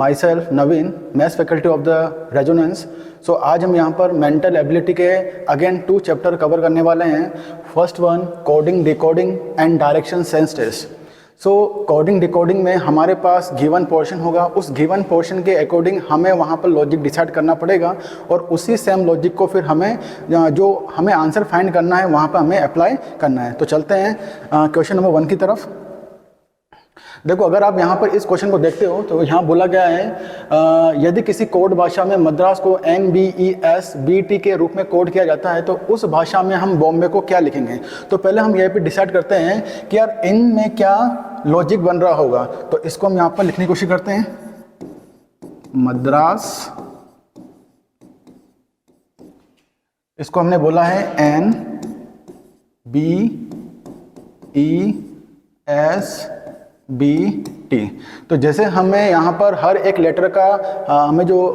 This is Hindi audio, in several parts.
My self Naveen, maths faculty of the Resonance. So आज हम यहाँ पर मेंटल एबिलिटी के अगेन 2 चैप्टर कवर करने वाले हैं। First one coding, decoding and direction sense test. So coding decoding में हमारे पास गिवन पोर्शन होगा, उस गिवन पोर्शन के अकॉर्डिंग हमें वहाँ पर लॉजिक डिसाइड करना पड़ेगा और उसी सेम लॉजिक को फिर हमें जो हमें आंसर फाइंड करना है वहाँ पर हमें अप्लाई करना है। तो चलते हैं क्वेश्चन नंबर 1 की तरफ। देखो, अगर आप यहाँ पर इस क्वेश्चन को देखते हो तो यहाँ बोला गया है यदि किसी कोड भाषा में मद्रास को NBESBT के रूप में कोड किया जाता है तो उस भाषा में हम बॉम्बे को क्या लिखेंगे। तो पहले हम यहाँ पे डिसाइड करते हैं कि यार इनमें क्या लॉजिक बन रहा होगा। तो इसको हम यहाँ पर लिखने की कोशिश करते हैं। मद्रास, इसको हमने बोला है NBESBT। तो जैसे हमें यहाँ पर हर एक लेटर का हमें जो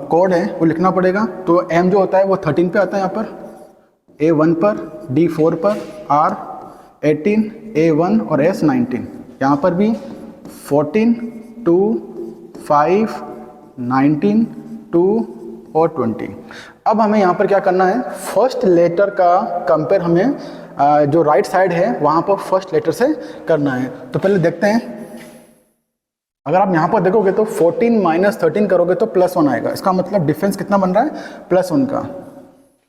कोड है वो लिखना पड़ेगा। तो M जो होता है वो 13 पे आता है, यहाँ पर A1 पर, D 4 पर, R 18, A1 और S 19। यहाँ पर भी 14, 2, 5, 19, 2 और 20। अब हमें यहाँ पर क्या करना है, फर्स्ट लेटर का कंपेयर हमें जो राइट साइड है वहाँ पर फर्स्ट लेटर से करना है। तो पहले देखते हैं, अगर आप यहाँ पर देखोगे तो 14 - 13 करोगे तो +1 आएगा। इसका मतलब डिफरेंस कितना बन रहा है, +1 का।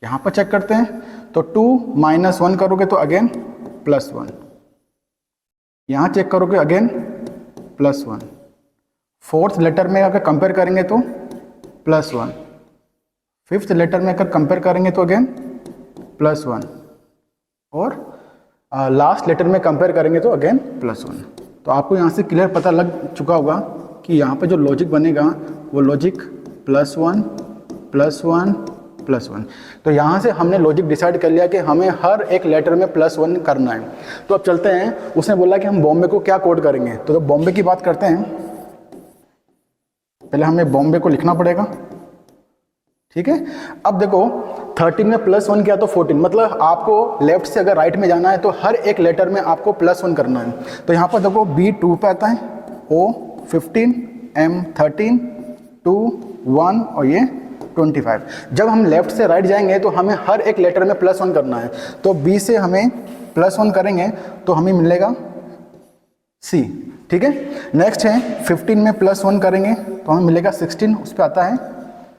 यहाँ पर चेक करते हैं तो 2 - 1 करोगे तो अगेन +1। यहाँ चेक करोगे अगेन +1। फोर्थ लेटर में अगर कंपेयर करेंगे तो +1। फिफ्थ लेटर में अगर कंपेयर करेंगे तो अगेन +1 और लास्ट लेटर में कंपेयर करेंगे तो अगेन +1। तो आपको यहाँ से क्लियर पता लग चुका होगा कि यहाँ पे जो लॉजिक बनेगा वो लॉजिक +1 +1 +1। तो यहाँ से हमने लॉजिक डिसाइड कर लिया कि हमें हर एक लेटर में +1 करना है। तो अब चलते हैं, उसने बोला कि हम बॉम्बे को क्या कोड करेंगे। तो बॉम्बे की बात करते हैं। पहले हमें बॉम्बे को लिखना पड़ेगा, ठीक है। अब देखो 13 में +1 किया तो 14, मतलब आपको लेफ्ट से अगर राइट में जाना है तो हर एक लेटर में आपको +1 करना है। तो यहाँ पर देखो B 2 पे आता है, O 15, M 13, 2 1 और ये 25। जब हम लेफ्ट से राइट जाएंगे तो हमें हर एक लेटर में +1 करना है। तो B से हमें +1 करेंगे तो हमें मिलेगा C, ठीक है। नेक्स्ट है 15 में +1 करेंगे तो हमें मिलेगा 16, उस पर आता है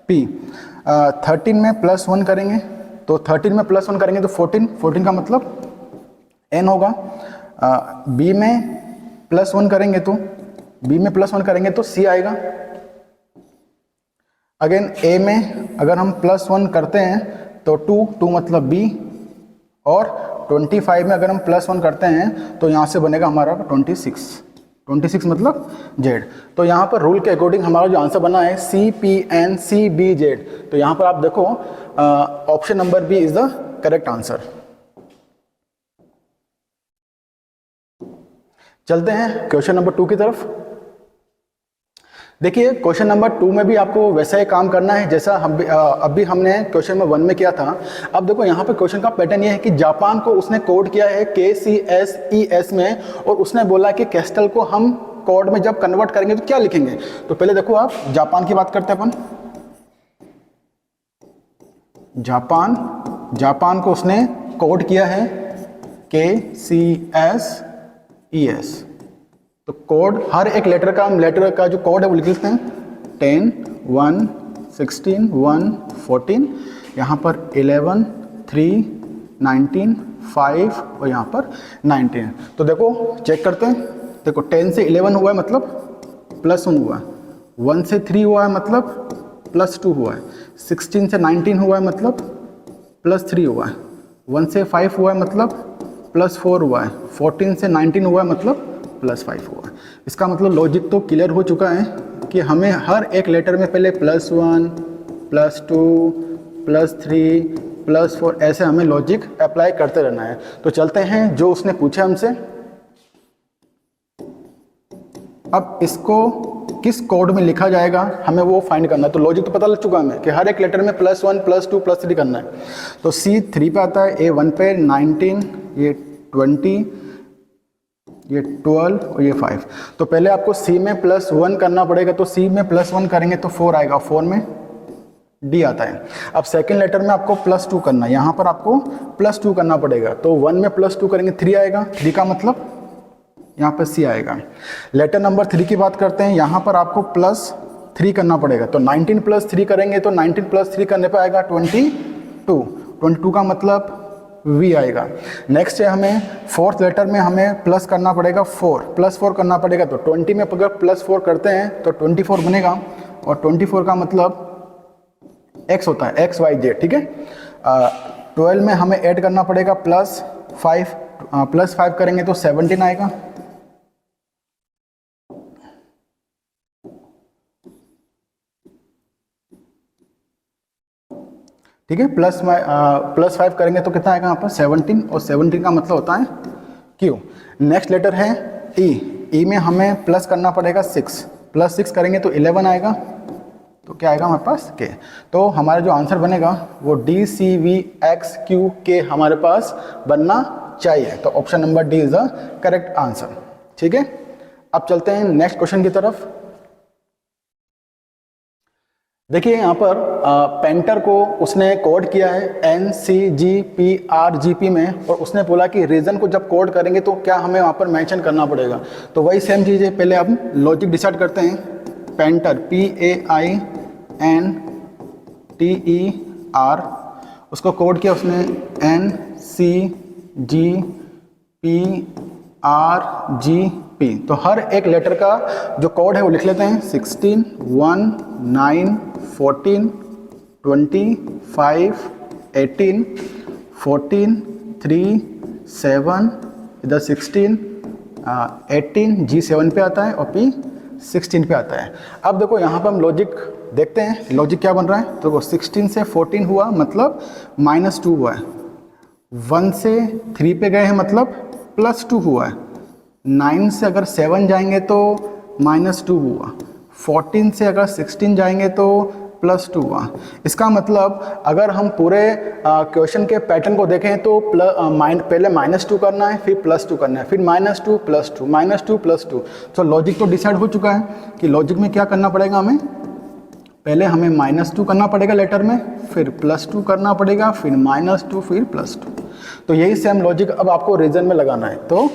P। 13 में +1 करेंगे तो 13 में +1 करेंगे तो 14 का मतलब N होगा। B में +1 करेंगे तो C आएगा। अगेन A में अगर हम +1 करते हैं तो 2 मतलब B, और 25 में अगर हम +1 करते हैं तो यहाँ से बनेगा हमारा 26 मतलब Z। तो यहाँ पर रूल के अकॉर्डिंग हमारा जो आंसर बना है CPNCBZ। तो यहाँ पर आप देखो option number B is the correct answer. चलते हैं क्वेश्चन नंबर 2 की तरफ। देखिए, क्वेश्चन नंबर 2 में भी आपको वैसा ही काम करना है जैसा अभी हमने क्वेश्चन नंबर 1 में किया था। अब देखो यहाँ पर क्वेश्चन का पैटर्न ये है कि जापान को उसने कोड किया है KCSES में, और उसने बोला कि कैस्टल को हम कोड में जब कन्वर्ट करेंगे तो क्या लिखेंगे। तो पहले देखो आप जापान की बात करते हैं अपन। जापान को उसने कोड किया है KCSES। तो कोड हर एक लेटर का जो कोड है वो लिख लेते हैं। 10, 1, 16, 1, 14, यहाँ पर 11, 3, 19, 5 और यहाँ पर 19। तो देखो चेक करते हैं। देखो 10 से 11 हुआ है मतलब +1 हुआ है, 1 से 3 हुआ है मतलब +2 हुआ है, 16 से 19 हुआ है मतलब +3 हुआ है, 1 से 5 हुआ है मतलब +4 हुआ है, 14 से 19 हुआ है मतलब +5 हुआ है। इसका मतलब लॉजिक तो क्लियर हो चुका है कि हमें हर एक लेटर में पहले +1, +2, +3, +4 ऐसे हमें लॉजिक अप्लाई करते रहना है। तो चलते हैं जो उसने पूछा हमसे। अब इसको किस कोड में लिखा जाएगा हमें वो फाइंड करना है। तो लॉजिक तो पता लग चुका हमें कि हर एक लेटर में +1, +2, +3 करना है। तो C 3 पे आता है, A 1 पे 19, ये 20, ये 12 और ये 5। तो पहले आपको C में +1 करना पड़ेगा, तो C में +1 करेंगे तो 4 आएगा, 4 में D आता है। अब सेकंड लेटर में आपको +2 करना है, यहाँ पर आपको +2 करना पड़ेगा, तो 1 में +2 करेंगे 3 आएगा, 3 का मतलब यहाँ पर C आएगा। लेटर नंबर 3 की बात करते हैं, यहाँ पर आपको +3 करना पड़ेगा, तो 19 + 3 करेंगे तो 19 + 3 करने पर आएगा 22, 22 का मतलब V आएगा। नेक्स्ट है हमें फोर्थ लेटर में हमें प्लस करना पड़ेगा 4, +4 करना पड़ेगा, तो 20 में अगर +4 करते हैं तो 24 बनेगा, और 24 का मतलब x होता है, x y z, ठीक है। 12 में हमें ऐड करना पड़ेगा +5 करेंगे तो 17 आएगा, ठीक है। +5 करेंगे तो कितना आएगा यहाँ पर 17, और 17 का मतलब होता है Q। नेक्स्ट लेटर है E, E में हमें प्लस करना पड़ेगा 6, +6 करेंगे तो 11 आएगा, तो क्या आएगा हमारे पास K। तो हमारा जो आंसर बनेगा वो DCVXQK हमारे पास बनना चाहिए, तो option number D is the correct answer, ठीक है। अब चलते हैं नेक्स्ट क्वेश्चन की तरफ। देखिए यहाँ पर पेंटर को उसने कोड किया है NCGPRGP में, और उसने बोला कि रीजन को जब कोड करेंगे तो क्या हमें वहाँ पर मेंशन करना पड़ेगा। तो वही सेम चीज़ है, पहले हम लॉजिक डिसाइड करते हैं। पेंटर PAINTER, उसको कोड किया उसने NCGPRGP। तो हर एक लेटर का जो कोड है वो लिख लेते हैं, 16, 1, 9, 14, 25, 18, 14, 3, 7, इधर 16, 18, G7 पे आता है और P 16 पे आता है। अब देखो यहाँ पर हम लॉजिक देखते हैं, लॉजिक क्या बन रहा है। तो देखो 16 से 14 हुआ मतलब -2 हुआ है, 1 से 3 पे गए हैं मतलब +2 हुआ है, 9 से अगर 7 जाएंगे तो -2 हुआ, 14 से अगर 16 जाएंगे तो +2 हुआ। इसका मतलब अगर हम पूरे क्वेश्चन के पैटर्न को देखें तो पहले -2 करना है, फिर +2 करना है, फिर -2 +2 -2 +2। तो लॉजिक तो डिसाइड हो चुका है कि लॉजिक में क्या करना पड़ेगा हमें, पहले हमें -2 करना पड़ेगा लेटर में, फिर +2 करना पड़ेगा, फिर -2, फिर +2। तो यही सेम लॉजिक अब आपको रीजन में लगाना है। तो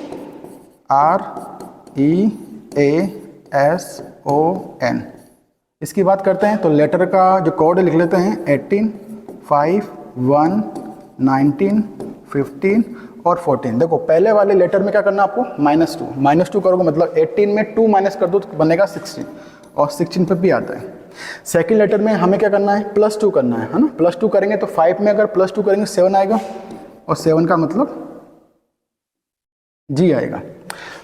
REASON इसकी बात करते हैं, तो लेटर का जो कोड लिख लेते हैं 18, 5, 1, 19, 15 और 14। देखो पहले वाले लेटर में क्या करना आपको, -2 करोगे मतलब 18 में 2 माइनस कर दो तो बनेगा 16, और 16 पे भी आता है। सेकंड लेटर में हमें क्या करना है, +2 करना है ना। +2 करेंगे तो 5 में अगर +2 करेंगे 7 आएगा, और 7 का मतलब G आएगा।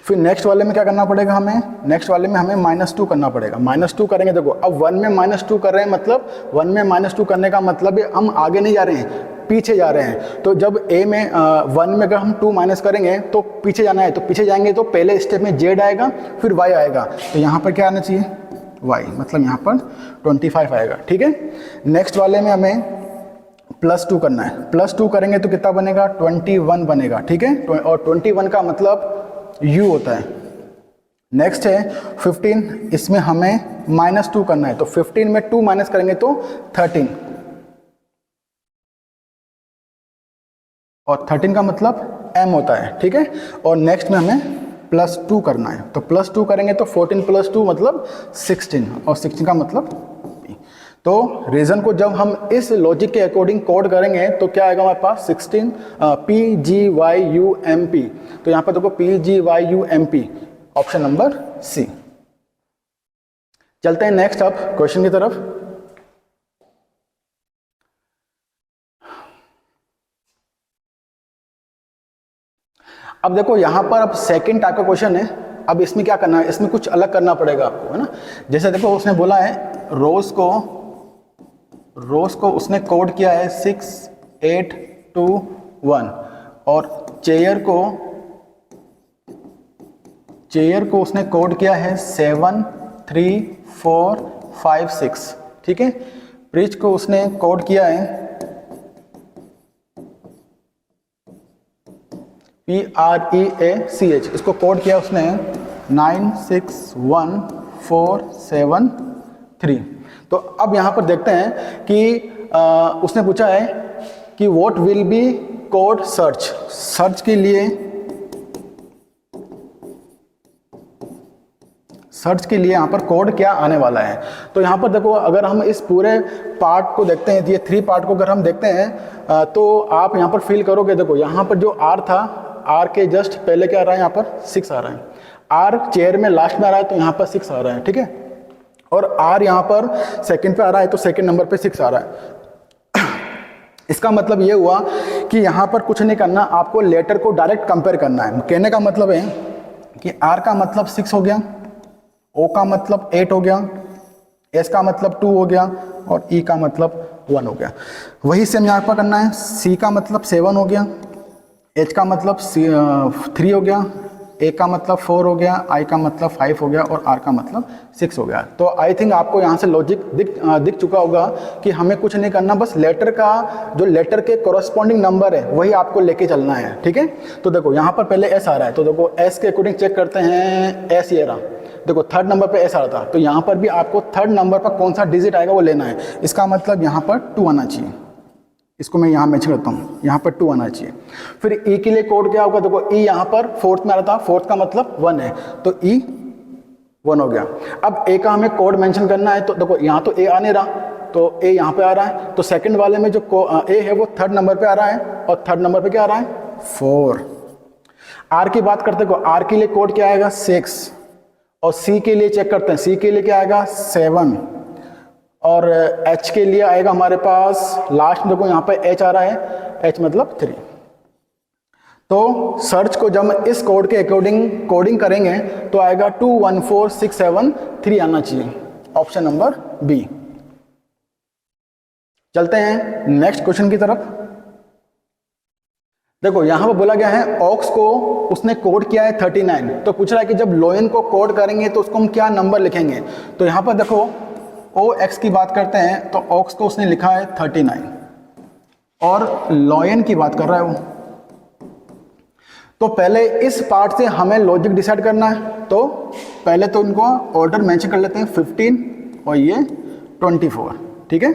फिर नेक्स्ट वाले में क्या करना पड़ेगा हमें, नेक्स्ट वाले में हमें -2 करना पड़ेगा। -2 करेंगे, देखो अब 1 में -2 कर रहे हैं, मतलब 1 में -2 करने का मतलब हम आगे नहीं जा रहे हैं, पीछे जा रहे हैं। तो जब A में 1 में अगर हम 2 माइनस करेंगे तो पीछे जाना है, तो पीछे जाएंगे तो पहले स्टेप में Z आएगा, फिर Y आएगा। तो यहाँ पर क्या आना चाहिए, Y, मतलब यहाँ पर 25 आएगा, ठीक है। नेक्स्ट वाले में हमें +2 करना है, +2 करेंगे तो कितना बनेगा, 21 बनेगा, ठीक है। और 21 का मतलब U होता है। नेक्स्ट है 15, इसमें हमें -2 करना है, तो 15 में 2 माइनस करेंगे तो 13, और 13 का मतलब M होता है, ठीक है। और नेक्स्ट में हमें +2 करना है, तो +2 करेंगे तो 14 + 2 मतलब 16, और 16 का मतलब P। तो रीजन को जब हम इस लॉजिक के अकॉर्डिंग कोड करेंगे तो क्या आएगा हमारे पास, 16 PGYUMP। तो यहाँ पर देखो PGYUMP, ऑप्शन नंबर C। चलते हैं नेक्स्ट अब क्वेश्चन की तरफ। अब देखो यहाँ पर अब सेकंड टाइप का क्वेश्चन है। अब इसमें क्या करना है, इसमें कुछ अलग करना पड़ेगा आपको, है ना। जैसे देखो उसने बोला है रोज को उसने कोड किया है 6, 8, 2, 1, और चेयर को उसने कोड किया है 7, 3, 4, 5, 6, ठीक है। फ्रिज को उसने कोड किया है PREACH, इसको कोड किया उसने 961473। तो अब यहाँ पर देखते हैं कि उसने पूछा है कि what will be code search, search के लिए यहाँ पर कोड क्या आने वाला है। तो यहाँ पर देखो, अगर हम इस पूरे पार्ट को देखते हैं, ये 3 पार्ट को अगर हम देखते हैं तो आप यहाँ पर फील करोगे, देखो यहाँ पर जो R था, R के जस्ट पहले क्या आ रहा है, यहाँ पर 6 आ रहा है। R चेयर में लास्ट में आ रहा है तो यहाँ पर 6 आ रहा है, ठीक है। और R यहाँ पर सेकंड पे आ रहा है तो सेकंड नंबर पे 6 आ रहा है। इसका मतलब ये हुआ कि यहाँ पर कुछ नहीं करना, आपको लेटर को डायरेक्ट कंपेयर करना है। कहने का मतलब है कि R का मतलब 6 हो गया, O का मतलब 8 हो गया, S का मतलब 2 हो गया और E का मतलब 1 हो गया। वही सेम यहाँ पर करना है। C का मतलब 7 हो गया, H का मतलब 3 हो गया, A का मतलब 4 हो गया, I का मतलब 5 हो गया और R का मतलब 6 हो गया। तो आई थिंक आपको यहाँ से लॉजिक दिख चुका होगा कि हमें कुछ नहीं करना, बस लेटर का जो लेटर के कोरस्पॉन्डिंग नंबर है वही आपको लेके चलना है, ठीक है। तो देखो यहाँ पर पहले S आ रहा है, तो देखो S के अकॉर्डिंग चेक करते हैं। S ये रहा, देखो थर्ड नंबर पे S आ रहा था, तो यहाँ पर भी आपको थर्ड नंबर पर कौन सा डिजिट आएगा वो लेना है। इसका मतलब यहाँ पर 2 आना चाहिए, इसको मैं यहाँ मेंशन करता हूँ, यहाँ पर 2 आना चाहिए। फिर E के लिए कोड क्या होगा, देखो E यहाँ पर फोर्थ में आ रहा था, फोर्थ का मतलब 1 है तो E 1 हो गया। अब A का हमें कोड मेंशन करना है, तो देखो यहाँ तो A आ नहीं रहा, तो A यहाँ पे आ रहा है, तो सेकंड वाले में जो A है वो थर्ड नंबर पे आ रहा है और थर्ड नंबर पे क्या आ रहा है 4। R की बात करते हैं, R के लिए कोड क्या आएगा 6 और C के लिए चेक करते हैं, C के लिए क्या आएगा 7 और H के लिए आएगा हमारे पास लास्ट में, देखो यहाँ पे H आ रहा है, H मतलब 3। तो सर्च को जब हम इस कोड के अकॉर्डिंग कोडिंग करेंगे तो आएगा 214673 आना चाहिए, ऑप्शन नंबर बी। चलते हैं नेक्स्ट क्वेश्चन की तरफ। देखो यहाँ पर बोला गया है ऑक्स को उसने कोड किया है 39, तो पूछ रहा है कि जब लोयन को कोड करेंगे तो उसको हम क्या नंबर लिखेंगे। तो यहाँ पर देखो OX की बात करते हैं, तो ऑक्स को उसने लिखा है 39 और लॉयन की बात कर रहा है वो। तो पहले इस पार्ट से हमें लॉजिक डिसाइड करना है, तो पहले तो इनको ऑर्डर मेंशन कर लेते हैं 15 और ये 24, ठीक है।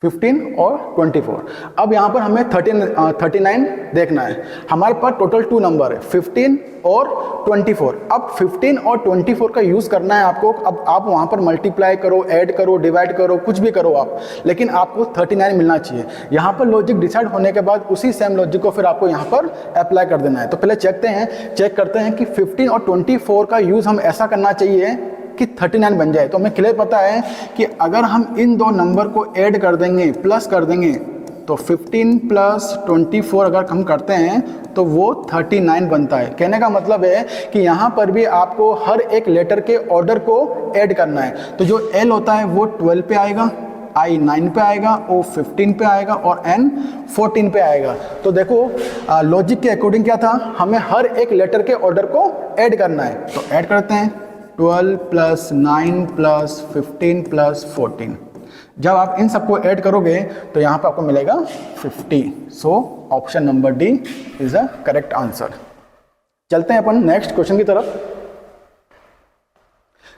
15 और 24। अब यहाँ पर हमें 39 देखना है। हमारे पास टोटल 2 नंबर है 15 और 24। अब 15 और 24 का यूज़ करना है आपको। अब आप वहाँ पर मल्टीप्लाई करो, ऐड करो, डिवाइड करो, कुछ भी करो आप, लेकिन आपको 39 मिलना चाहिए। यहाँ पर लॉजिक डिसाइड होने के बाद उसी सेम लॉजिक को फिर आपको यहाँ पर अप्लाई कर देना है। तो पहले चेक करते हैं कि 15 और 24 का यूज़ हम ऐसा करना चाहिए कि 39 बन जाए। तो हमें क्लियर पता है कि अगर हम इन 2 नंबर को ऐड कर देंगे, प्लस कर देंगे, तो 15 प्लस 24 अगर हम करते हैं तो वो 39 बनता है। कहने का मतलब है कि यहाँ पर भी आपको हर एक लेटर के ऑर्डर को ऐड करना है। तो जो L होता है वो 12 पे आएगा, I 9 पे आएगा, O 15 पे आएगा और N 14 पे आएगा। तो देखो लॉजिक के अकॉर्डिंग क्या था, हमें हर एक लेटर के ऑर्डर को ऐड करना है। तो ऐड करते हैं 12 प्लस 9 प्लस 15 प्लस 14। जब आप इन सबको ऐड करोगे तो यहाँ पे आपको मिलेगा 50। सो option number D is a correct answer. चलते हैं अपन नेक्स्ट क्वेश्चन की तरफ।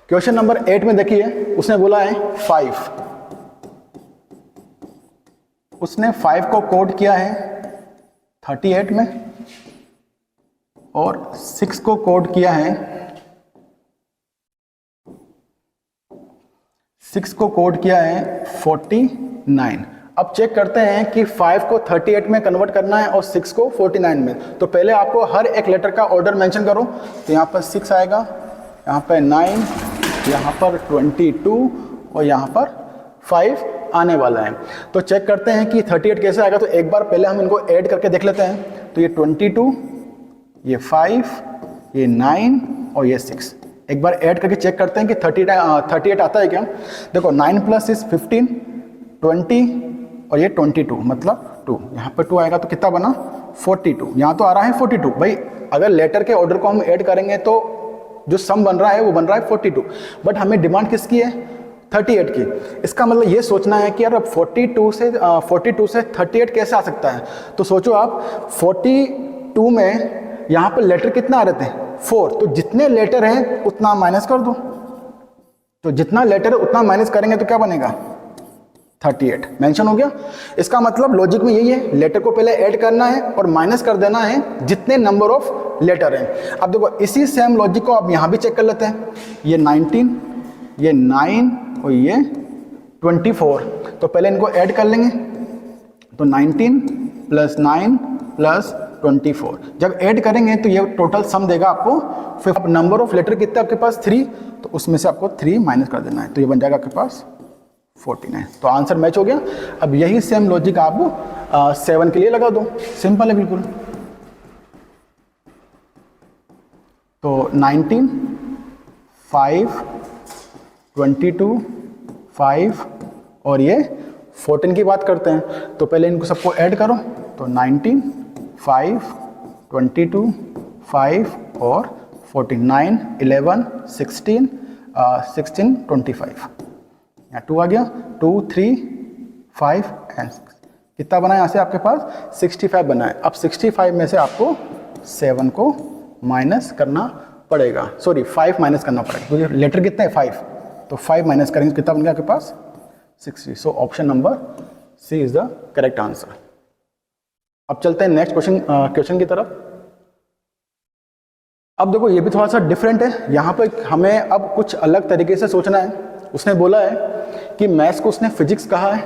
क्वेश्चन नंबर 8 में देखिए, उसने बोला है 5। उसने 5 को कोड किया है 38 में और 6 को कोड किया है 49। अब चेक करते हैं कि 5 को 38 में कन्वर्ट करना है और 6 को 49 में। तो पहले आपको हर एक लेटर का ऑर्डर मेंशन करो। तो यहाँ पर 6 आएगा, यहाँ पर 9, यहाँ पर 22 और यहाँ पर 5 आने वाला है। तो चेक करते हैं कि 38 कैसे आएगा। तो एक बार पहले हम इनको ऐड करके देख लेते हैं। तो ये 22, ये 5, ये 9 और ये 6। एक बार ऐड करके चेक करते हैं कि 38 आता है क्या। देखो 9 प्लस इज 15, 20 और ये 22 मतलब 2। यहाँ पर 2 आएगा तो कितना बना 42। यहाँ तो आ रहा है 42। भाई अगर लेटर के ऑर्डर को हम ऐड करेंगे तो जो सम बन रहा है वो बन रहा है 42। बट हमें डिमांड किसकी है, 38 की। इसका मतलब ये सोचना है कि यार अब 42 से 38 कैसे आ सकता है। तो सोचो आप 42 में यहाँ पर लेटर कितना आ रहे थे 4, तो जितने लेटर हैं उतना माइनस कर दो। तो जितना लेटर है उतना माइनस करेंगे तो क्या बनेगा 38 मेंशन हो गया। इसका मतलब लॉजिक में यही है, लेटर को पहले ऐड करना है और माइनस कर देना है जितने नंबर ऑफ लेटर हैं। अब देखो इसी सेम लॉजिक को आप यहाँ भी चेक कर लेते हैं, ये 19, ये 9 और ये 24। तो पहले इनको ऐड कर लेंगे, तो 19 प्लस 9 प्लस 24 जब ऐड करेंगे तो ये टोटल सम देगा आपको। फिर अब नंबर ऑफ लेटर कितने आपके पास 3, तो उसमें से आपको 3 माइनस कर देना है, तो ये बन जाएगा आपके पास 49। तो आंसर मैच हो गया। अब यही सेम लॉजिक आप 7 के लिए लगा दो, सिंपल है बिल्कुल। तो 19, 5, 22, 5 और ये 14 की बात करते हैं। तो पहले इनको सबको ऐड करो, तो 19, 5, 22, 5 और 49, 11, 16, 25। यहाँ 2 आ गया, 2, 3, 5 एंड 6। कितना बना है यहाँ से आपके पास 65 बना है। अब 65 में से आपको 7 को माइनस करना पड़ेगा, सॉरी 5 माइनस करना पड़ेगा, क्योंकि लेटर कितना है 5, तो 5 माइनस करेंगे कितना बन गया आपके पास 60। So option number C is the correct answer. अब चलते हैं नेक्स्ट क्वेश्चन की तरफ। अब देखो ये भी थोड़ा सा डिफरेंट है, यहाँ पर हमें अब कुछ अलग तरीके से सोचना है। उसने बोला है कि मैथ्स को उसने फिजिक्स कहा है,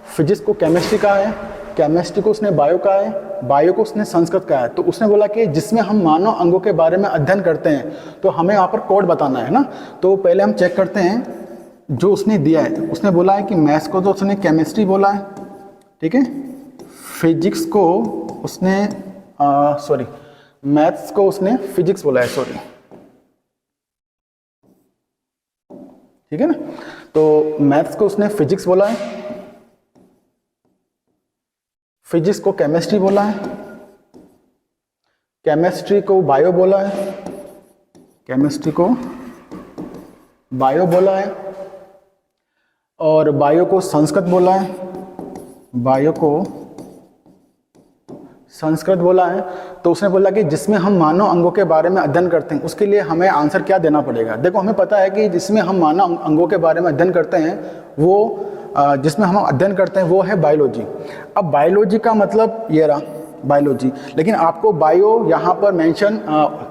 फिजिक्स को केमिस्ट्री कहा है, केमिस्ट्री को उसने बायो कहा है, बायो को उसने संस्कृत कहा है। तो उसने बोला कि जिसमें हम मानव अंगों के बारे में अध्ययन करते हैं तो हमें यहाँ पर कोड बताना है ना। तो पहले हम चेक करते हैं जो उसने दिया है। उसने बोला है कि मैथ्स को तो उसने केमिस्ट्री बोला है, ठीक है, फिजिक्स को उसने मैथ्स को उसने फिजिक्स बोला है, सॉरी, ठीक है ना। तो मैथ्स को उसने फिजिक्स बोला है, फिजिक्स को केमिस्ट्री बोला है, केमिस्ट्री को बायो बोला है, केमिस्ट्री को बायो बोला है, और बायो को संस्कृत बोला है, बायो को संस्कृत बोला है। तो उसने बोला कि जिसमें हम मानव अंगों के बारे में अध्ययन करते हैं उसके लिए हमें आंसर क्या देना पड़ेगा। देखो हमें पता है कि जिसमें हम मानव अंगों के बारे में अध्ययन करते हैं वो जिसमें हम अध्ययन करते हैं वो है बायोलॉजी। अब बायोलॉजी का मतलब ये रहा बायोलॉजी, लेकिन आपको बायो यहाँ पर मेंशन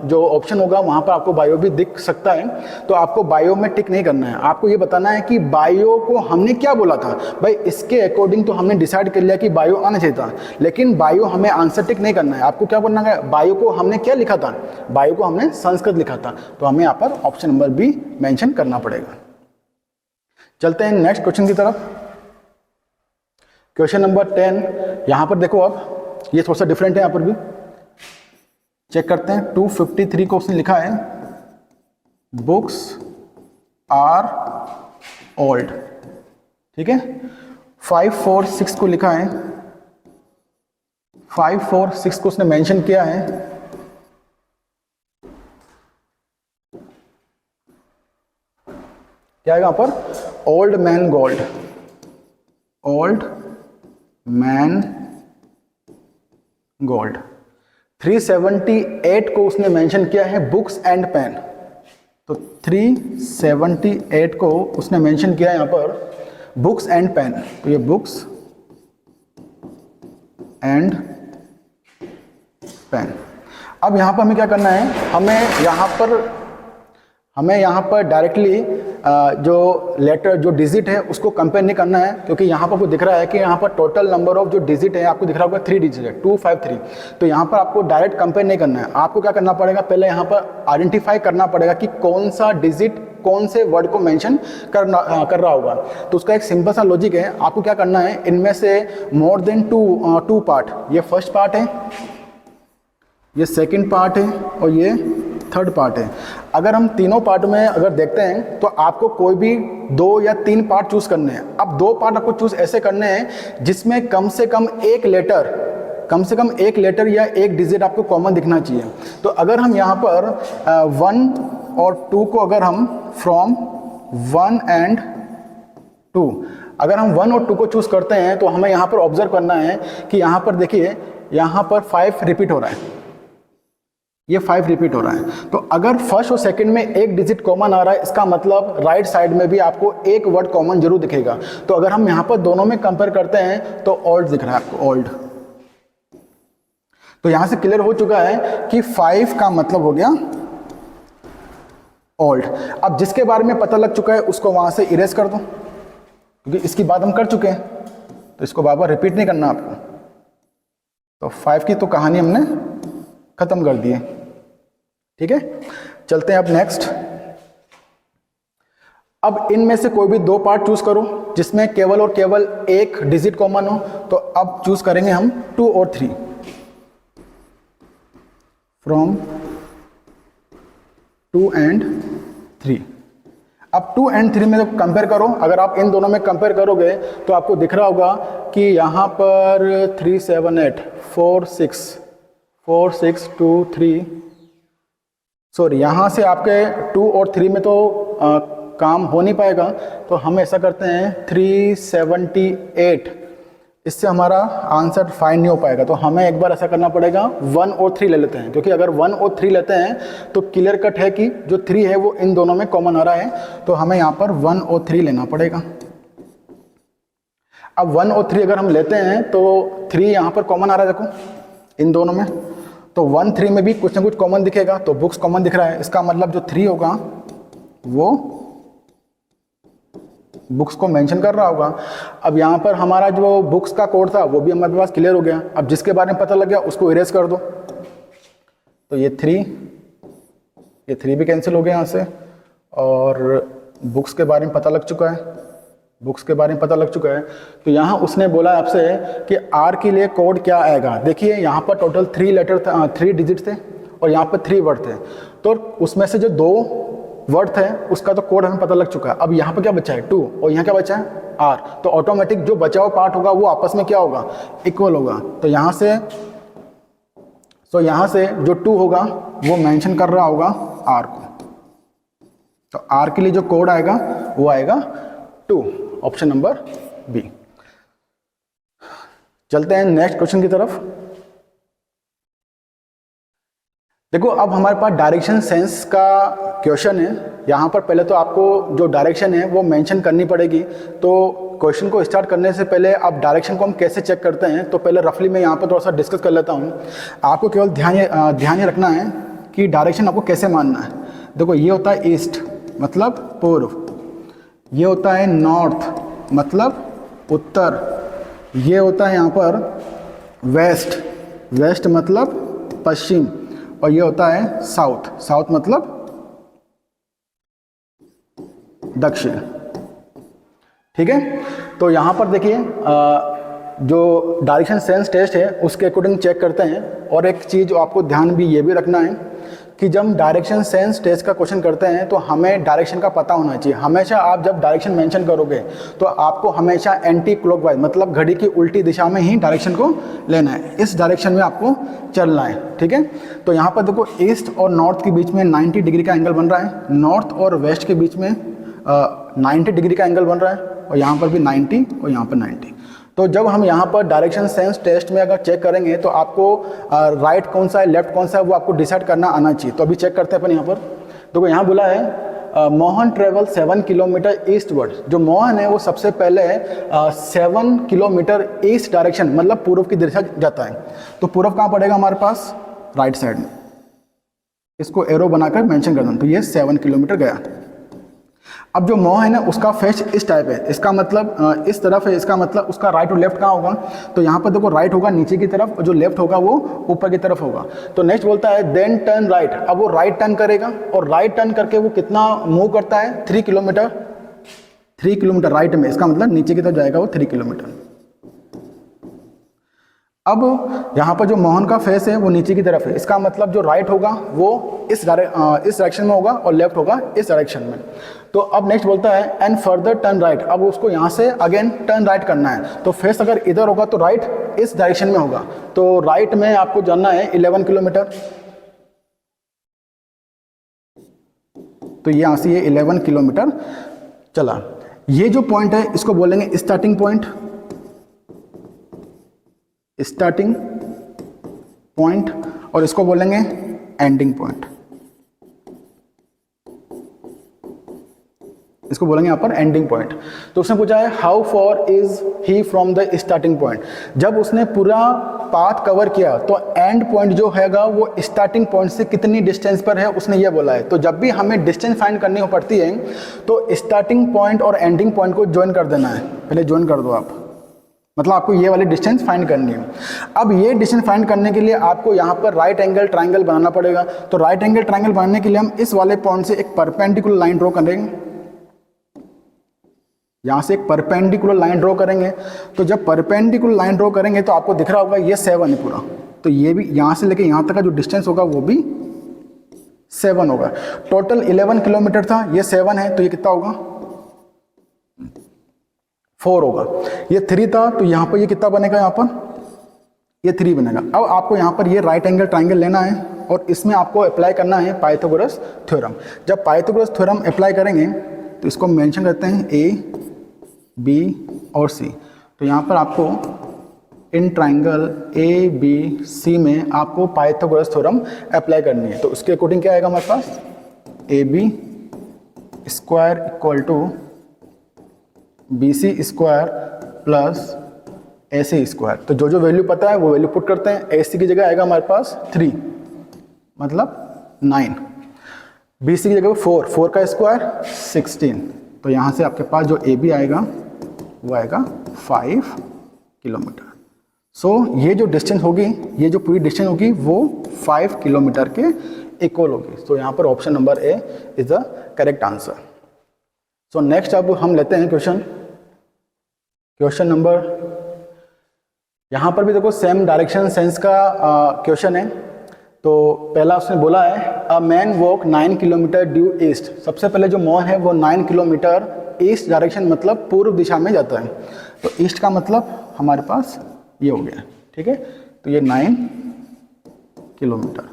जो ऑप्शन होगा वहाँ पर आपको बायो भी दिख सकता है। तो आपको बायो में टिक नहीं करना है, आपको ये बताना है कि बायो को हमने क्या बोला था। भाई इसके अकॉर्डिंग तो हमने डिसाइड कर लिया कि बायो आना चाहिए था, लेकिन बायो हमें आंसर टिक नहीं करना है। आपको क्या करना है, बायो को हमने क्या लिखा था, बायो को हमने संस्कृत लिखा था, तो हमें यहाँ पर ऑप्शन नंबर बी मेंशन करना पड़ेगा। चलते हैं नेक्स्ट क्वेश्चन की तरफ। क्वेश्चन नंबर 10, यहाँ पर देखो अब ये थोड़ा सा डिफरेंट है, यहाँ पर भी चेक करते हैं। 253 को उसने लिखा है बुक्स आर ओल्ड, ठीक है। 546 को लिखा है, 546 को उसने मेंशन किया है। क्या है यहाँ पर, old man gold, old man gold. 378 को उसने मेंशन किया है बुक्स एंड पेन, तो 378 को उसने मेंशन किया है यहाँ पर बुक्स एंड पेन, तो ये बुक्स एंड पेन। अब यहाँ पर हमें क्या करना है, हमें यहाँ पर डायरेक्टली जो लेटर जो डिजिट है उसको कंपेयर नहीं करना है, क्योंकि यहाँ पर आपको दिख रहा है कि यहाँ पर टोटल नंबर ऑफ जो डिजिट है आपको दिख रहा होगा 3 डिजिट है 253। तो यहाँ पर आपको डायरेक्ट कंपेयर नहीं करना है, आपको क्या करना पड़ेगा, पहले यहाँ पर आइडेंटिफाई करना पड़ेगा कि कौन सा डिजिट कौन से वर्ड को मेंशन कर रहा होगा। तो उसका एक सिंपल सा लॉजिक है, आपको क्या करना है, इनमें से मोर देन टू पार्ट, ये फर्स्ट पार्ट है, ये सेकेंड पार्ट है और ये थर्ड पार्ट है। अगर हम तीनों पार्ट में अगर देखते हैं तो आपको कोई भी 2 या 3 पार्ट चूज करने हैं। अब 2 पार्ट आपको चूज ऐसे करने हैं जिसमें कम से कम एक लेटर या एक डिजिट आपको कॉमन दिखना चाहिए। तो अगर हम यहाँ पर 1 और 2 को अगर हम फ्रॉम 1 एंड 2। अगर हम 1 और 2 को चूज़ करते हैं तो हमें यहाँ पर ऑब्जर्व करना है कि यहाँ पर देखिए, यहाँ पर 5 रिपीट हो रहा है, ये 5 रिपीट हो रहा है। तो अगर फर्स्ट और सेकंड में एक डिजिट कॉमन आ रहा है, इसका मतलब राइट साइड में भी आपको एक वर्ड कॉमन जरूर दिखेगा। तो अगर हम यहाँ पर दोनों में कंपेयर करते हैं तो ओल्ड दिख रहा है आपको, ओल्ड। तो यहाँ से क्लियर हो चुका है कि 5 का मतलब हो गया ओल्ड। अब जिसके बारे में पता लग चुका है उसको वहाँ से इरेज कर दो, क्योंकि इसकी बात हम कर चुके हैं, तो इसको बार बार रिपीट नहीं करना आपको। तो 5 की तो कहानी हमने खत्म कर दी है, ठीक है। चलते हैं अब नेक्स्ट। अब इनमें से कोई भी 2 पार्ट चूज करो जिसमें केवल और केवल एक डिजिट कॉमन हो। तो अब चूज करेंगे हम 2 और 3। From 2 and 3। अब 2 and 3 में तो कंपेयर करो। अगर आप इन दोनों में कंपेयर करोगे तो आपको दिख रहा होगा कि यहाँ पर 3 7 8 4 6 2 3, सॉरी यहाँ से आपके 2 और 3 में तो काम हो नहीं पाएगा। तो हम ऐसा करते हैं 378, इससे हमारा आंसर फाइंड नहीं हो पाएगा। तो हमें एक बार ऐसा करना पड़ेगा 1 और 3 ले लेते हैं, क्योंकि अगर 1 और 3 लेते हैं तो क्लियर कट है कि जो 3 है वो इन दोनों में कॉमन आ रहा है। तो हमें यहाँ पर 1 और 3 लेना पड़ेगा। अब 1 और 3 अगर हम लेते हैं तो 3 यहाँ पर कॉमन आ रहा है, देखो इन दोनों में। तो 1 3 में भी कुछ ना कुछ कॉमन दिखेगा, तो बुक्स कॉमन दिख रहा है। इसका मतलब जो 3 होगा वो बुक्स को मेंशन कर रहा होगा। अब यहाँ पर हमारा जो बुक्स का कोड था वो भी हमारे पास क्लियर हो गया। अब जिसके बारे में पता लग गया उसको इरेज कर दो। तो ये 3 भी कैंसिल हो गया यहाँ से, और बुक्स के बारे में पता लग चुका है, बुक्स के बारे में पता लग चुका है। तो यहाँ उसने बोला आपसे कि आर के लिए कोड क्या आएगा। देखिए यहाँ पर टोटल 3 लेटर थे, 3 डिजिट थे, और यहाँ पर 3 वर्ड थे। तो उसमें से जो 2 वर्ड थे उसका तो कोड हमें पता लग चुका है। अब यहाँ पर क्या बचा है 2, और यहाँ क्या बचा है आर। तो ऑटोमेटिक जो बचा हुआ पार्ट होगा वो आपस में क्या होगा, इक्वल होगा। तो यहाँ से जो 2 होगा वो मेंशन कर रहा होगा आर को। तो आर के लिए जो कोड आएगा वो आएगा 2, ऑप्शन नंबर बी। चलते हैं नेक्स्ट क्वेश्चन की तरफ। देखो अब हमारे पास डायरेक्शन सेंस का क्वेश्चन है। यहाँ पर पहले तो आपको जो डायरेक्शन है वो मेंशन करनी पड़ेगी। तो क्वेश्चन को स्टार्ट करने से पहले अब डायरेक्शन को हम कैसे चेक करते हैं, तो पहले रफली मैं यहाँ पर थोड़ा सा डिस्कस कर लेता हूँ। आपको केवल ध्यान ये रखना है कि डायरेक्शन आपको कैसे मानना है। देखो ये होता है ईस्ट मतलब पूर्व, ये होता है नॉर्थ मतलब उत्तर, ये होता है यहाँ पर वेस्ट मतलब पश्चिम, और ये होता है साउथ मतलब दक्षिण। ठीक है, तो यहाँ पर देखिए जो डायरेक्शन सेंस टेस्ट है उसके अकॉर्डिंग चेक करते हैं। और एक चीज़ जो आपको ध्यान भी ये भी रखना है कि जब डायरेक्शन सेंस टेस्ट का क्वेश्चन करते हैं तो हमें डायरेक्शन का पता होना चाहिए। हमेशा आप जब डायरेक्शन मेंशन करोगे तो आपको हमेशा एंटी क्लॉकवाइज मतलब घड़ी की उल्टी दिशा में ही डायरेक्शन को लेना है, इस डायरेक्शन में आपको चलना है। ठीक है, तो यहाँ पर देखो ईस्ट और नॉर्थ के बीच में 90 डिग्री का एंगल बन रहा है, नॉर्थ और वेस्ट के बीच में 90 डिग्री का एंगल बन रहा है, और यहाँ पर भी 90 और यहाँ पर 90। तो जब हम यहाँ पर डायरेक्शन सेंस टेस्ट में अगर चेक करेंगे तो आपको राइट कौन सा है लेफ्ट कौन सा है वो आपको डिसाइड करना आना चाहिए। तो अभी चेक करते हैं अपन यहाँ पर। देखो यहाँ बोला है मोहन ट्रेवल 7 किलोमीटर ईस्टवर्ड। जो मोहन है वो सबसे पहले 7 किलोमीटर ईस्ट डायरेक्शन मतलब पूर्व की दिशा जाता है। तो पूर्व कहाँ पड़ेगा हमारे पास, राइट साइड में। इसको एरो बनाकर मेंशन कर दूँ तो ये 7 किलोमीटर गया। अब जो मोहन है उसका फेस इस टाइप है, इसका मतलब इस तरफ है, इसका मतलब उसका राइट और लेफ्ट कहाँ होगा। तो यहाँ पर देखो राइट होगा नीचे की तरफ और जो लेफ्ट होगा वो ऊपर की तरफ होगा। तो नेक्स्ट बोलता है देन टर्न राइट। अब वो राइट टर्न करेगा और राइट टर्न करके वो कितना मूव करता है 3 किलोमीटर राइट में, इसका मतलब नीचे की तरफ जाएगा वो 3 किलोमीटर। अब यहाँ पर जो मोहन का फेस है वो नीचे की तरफ है, इसका मतलब जो राइट होगा वो इस डायरेक्शन में होगा और लेफ्ट होगा इस डायरेक्शन में। तो अब नेक्स्ट बोलता है एंड फर्दर टर्न राइट। अब उसको यहाँ से अगेन टर्न राइट करना है। तो फेस अगर इधर होगा तो राइट इस डायरेक्शन में होगा। तो राइट में आपको जाना है 11 किलोमीटर। तो यहाँ से ये 11 किलोमीटर चला। ये जो पॉइंट है इसको बोलेंगे स्टार्टिंग पॉइंट, स्टार्टिंग पॉइंट, और इसको बोलेंगे एंडिंग पॉइंट, इसको बोलेंगे यहाँ पर एंडिंग पॉइंट। तो उसने पूछा है how for is he from the starting point. जब उसने पूरा पाथ कवर किया तो एंड पॉइंट जो हैगा वो स्टार्टिंग पॉइंट से कितनी डिस्टेंस पर है उसने ये बोला है। तो जब भी हमें डिस्टेंस फाइंड करनी हो पड़ती है तो स्टार्टिंग पॉइंट और एंडिंग पॉइंट को ज्वाइन कर देना है। पहले ज्वाइन कर दो आप, मतलब आपको ये वाली डिस्टेंस फाइंड करनी है। अब ये डिस्टेंस फाइंड करने के लिए आपको यहाँ पर राइट एंगल ट्राइंगल बनाना पड़ेगा। तो राइट एंगल ट्राइंगल बनाने के लिए हम इस वाले पॉइंट से एक परपेंडिकुलर लाइन ड्रॉ करेंगे, यहाँ से एक परपेंडिकुलर लाइन ड्रॉ करेंगे। तो जब परपेंडिकुलर लाइन ड्रॉ करेंगे तो आपको दिख रहा होगा ये 7 है पूरा, तो ये भी यहाँ से लेके यहाँ तक का जो डिस्टेंस होगा वो भी 7 होगा। टोटल 11 किलोमीटर था, ये 7 है तो ये कितना होगा 4 होगा। ये 3 था तो यहाँ पर ये कितना बनेगा, यहाँ पर ये 3 बनेगा। अब आपको यहाँ पर ये राइट एंगल ट्राइंगल लेना है और इसमें आपको अप्लाई करना है पाइथागोरस थ्योरम। जब पाइथागोरस थ्योरम अप्लाई करेंगे तो इसको मेंशन करते हैं ए बी और सी। तो यहाँ पर आपको in triangle A B C में आपको पाइथागोरस थ्योरम अप्लाई करनी है। तो उसके अकॉर्डिंग क्या आएगा हमारे पास, A B square equal to B C square plus A C square. तो जो जो वैल्यू पता है वो वैल्यू पुट करते हैं। ए सी की जगह आएगा हमारे पास 3 मतलब 9, बी सी की जगह 4 का स्क्वायर 16। तो यहाँ से आपके पास जो ए बी आएगा वो आएगा 5 किलोमीटर। सो ये जो डिस्टेंस होगी, ये जो पूरी डिस्टेंस होगी वो 5 किलोमीटर के इक्वल होगी। सो यहाँ पर option number A is the correct answer. So next अब हम लेते हैं क्वेश्चन नंबर, यहाँ पर भी देखो सेम डायरेक्शन सेंस का क्वेश्चन है। तो पहला उसने बोला है a man walk 9 kilometre due east. सबसे पहले जो मैन है वो 9 किलोमीटर ईस्ट डायरेक्शन मतलब पूर्व दिशा में जाता है। तो ईस्ट का मतलब हमारे पास ये हो गया, ठीक है। तो ये 9 किलोमीटर।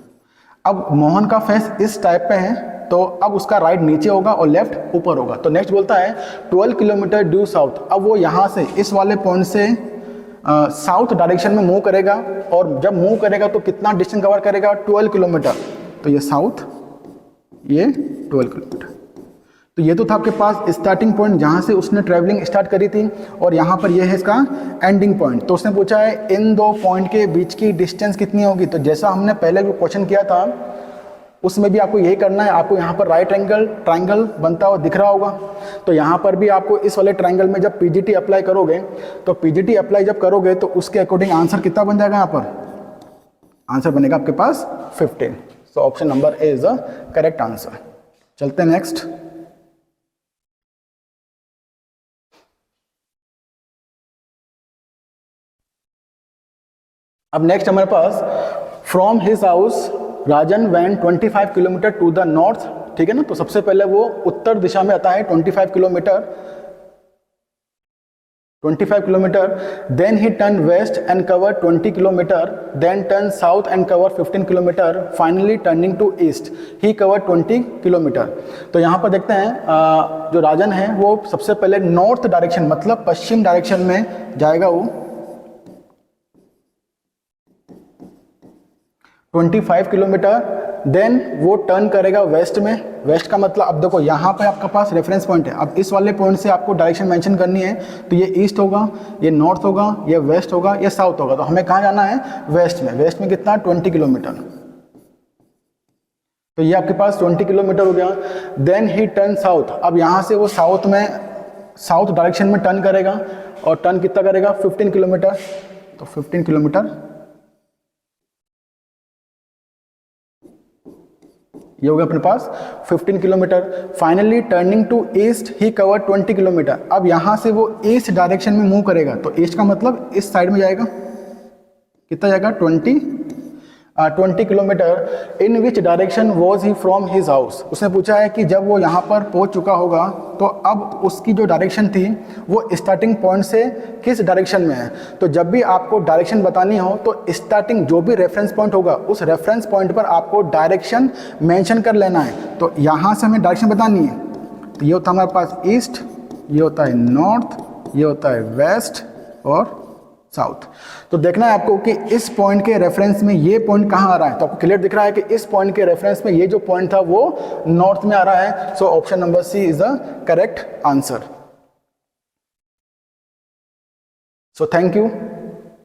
अब मोहन का फेस इस टाइप पे है तो अब उसका राइट नीचे होगा और लेफ्ट ऊपर होगा। तो नेक्स्ट बोलता है 12 किलोमीटर ड्यू साउथ। अब वो यहाँ से इस वाले पॉइंट से साउथ डायरेक्शन में मूव करेगा और जब मूव करेगा तो कितना डिस्टेंस कवर करेगा, 12 किलोमीटर। तो ये साउथ, ये 12 किलोमीटर। तो ये तो था आपके पास स्टार्टिंग पॉइंट जहाँ से उसने ट्रैवलिंग स्टार्ट करी थी और यहाँ पर ये है इसका एंडिंग पॉइंट। तो उसने पूछा है इन दो पॉइंट के बीच की डिस्टेंस कितनी होगी। तो जैसा हमने पहले जो क्वेश्चन किया था उसमें भी आपको यही करना है। आपको यहाँ पर राइट एंगल ट्राइंगल बनता हुआ दिख रहा होगा। तो यहाँ पर भी आपको इस वाले ट्राइंगल में जब पीजीटी अप्लाई करोगे तो पीजीटी अप्लाई जब करोगे तो उसके अकॉर्डिंग आंसर कितना बन जाएगा, यहाँ पर आंसर बनेगा आपके पास 15। So option number A is the correct answer. चलते हैं नेक्स्ट। अब नेक्स्ट हमारे पास from his house Rajan went 25 kilometre to the north, ठीक है ना। तो सबसे पहले वो उत्तर दिशा में आता है 25 kilometre, then he turn west and cover 20 kilometre, then turn south and cover 15 kilometre, finally turning to east he cover 20 kilometre. तो यहाँ पर देखते हैं जो राजन है वो सबसे पहले नॉर्थ डायरेक्शन मतलब पश्चिम डायरेक्शन में जाएगा वो 25 किलोमीटर, देन वो टर्न करेगा वेस्ट में। वेस्ट का मतलब अब देखो यहाँ पे आपके पास रेफरेंस पॉइंट है। अब इस वाले पॉइंट से आपको डायरेक्शन मेंशन करनी है। तो ये ईस्ट होगा, ये नॉर्थ होगा, ये वेस्ट होगा, ये साउथ होगा। तो हमें कहाँ जाना है, वेस्ट में। वेस्ट में कितना, 20 किलोमीटर। तो ये आपके पास 20 किलोमीटर हो गया। Then he turn south. अब यहाँ से वो साउथ डायरेक्शन में टर्न करेगा और टर्न कितना करेगा, 15 किलोमीटर। तो 15 किलोमीटर ये हो गया अपने पास 15 kilometre. Finally turning to east he cover 20 kilometre. अब यहाँ से वो ईस्ट डायरेक्शन में मूव करेगा। तो ईस्ट का मतलब इस साइड में जाएगा, कितना जाएगा, 20 kilometre. In which direction was he from his house. उसने पूछा है कि जब वो यहाँ पर पहुँच चुका होगा तो अब उसकी जो डायरेक्शन थी वो स्टार्टिंग पॉइंट से किस डायरेक्शन में है। तो जब भी आपको डायरेक्शन बतानी हो तो स्टार्टिंग जो भी रेफरेंस पॉइंट होगा उस रेफरेंस पॉइंट पर आपको डायरेक्शन मेंशन कर लेना है। तो यहाँ से हमें डायरेक्शन बतानी है। तो ये होता हमारे पास ईस्ट ये होता है नॉर्थ, ये होता है वेस्ट और साउथ। तो देखना है आपको कि इस पॉइंट के रेफरेंस में ये पॉइंट कहाँ आ रहा है। तो आपको क्लियर दिख रहा है कि इस पॉइंट के रेफरेंस में ये जो पॉइंट था वो नॉर्थ में आ रहा है। So option number C is the correct answer. So thank you.